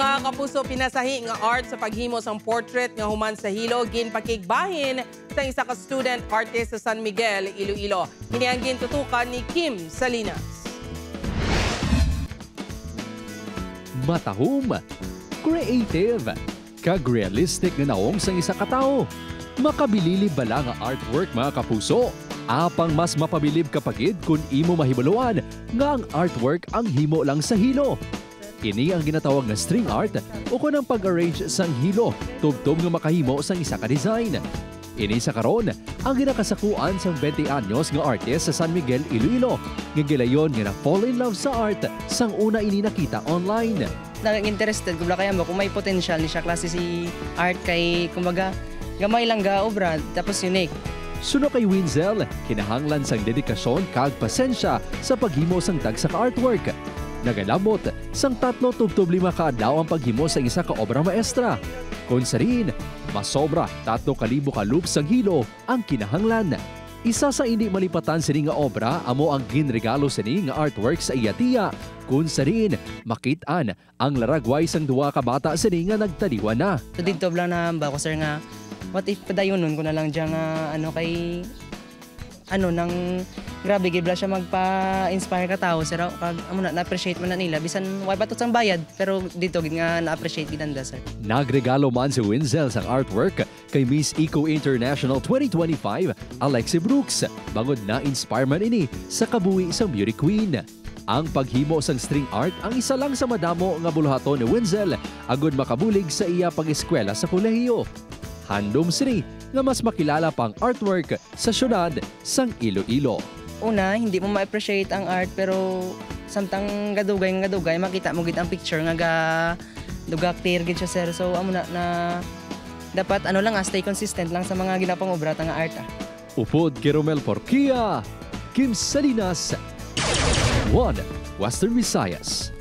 Mga kapuso, pinasahi nga art sa paghimo sang portrait nga human sa hilo ginpakigbahin sa isa ka student artist sa San Miguel, Iloilo. Kini ang gintutukan ni Kim Salinas. Matahom, creative, kag-realistic nga naong sang isa ka tao. Makabililib bala nga artwork mga kapuso. Apang mas mapabilib kapagid kung imo mahibaluan nga ang artwork ang himo lang sa hilo. Ini ang ginatawag na string art o kung ang pag-arrange sang hilo, tubtob nga makahimo sang isa ka design. Ini sa karon ang ginakasakuan sang 20 anyos nga artist sa San Miguel, Iloilo. Nga gilayon nga na-fall in love sa art sang una ini nakita online. Interested ko kaya mo kung may potential ni siya klase si art kay kumbaga gamay lang ga obra tapos unique. Suno kay Winzel, kinahanglan sang dedikasyon kag pasensya sa paghimo sang tagsa ka artwork. Nagalamot sang 3-5 ka adlaw ang paghimo sa isa ka obra maestra. Kung sa rin, masobra 3,000 ka loops sang hilo ang kinahanglan. Isa sa hindi malipatan sini nga obra amo ang ginregalo sini nga artwork sa iya tiya. Kung sa rin, makitaan ang laragway sang duwa ka bata sini nga nagtaliwan na. So dito lang na ba ko sir nga what if padayon nun ko na lang diyan nga kay nang grabe gibla siya magpa-inspire ka tao sir kag amo na-appreciate man na nila bisan way patot sang bayad pero dito gid nga na-appreciate gidanda sir. Nagregalo man si Winzel sang artwork kay Miss Eco International 2025 Alexi Brooks bangod na inspire man ini sa kabuhi sang beauty queen. Ang paghimo sang string art ang isa lang sa madamo nga buluhaton ni Winzel agud makabulig sa iya pag-eskwela sa kolehiyo. Handom sini nga mas makilala pang artwork sa syudad sang Iloilo. Una, hindi mo ma-appreciate ang art pero samtang gadugay makita mo gid ang picture nga duga clear gid siya sir. So amo na dapat lang stay consistent lang sa mga ginapangobra nga art. Upod kay Romel Porquia, Kim Salinas, One Western Visayas.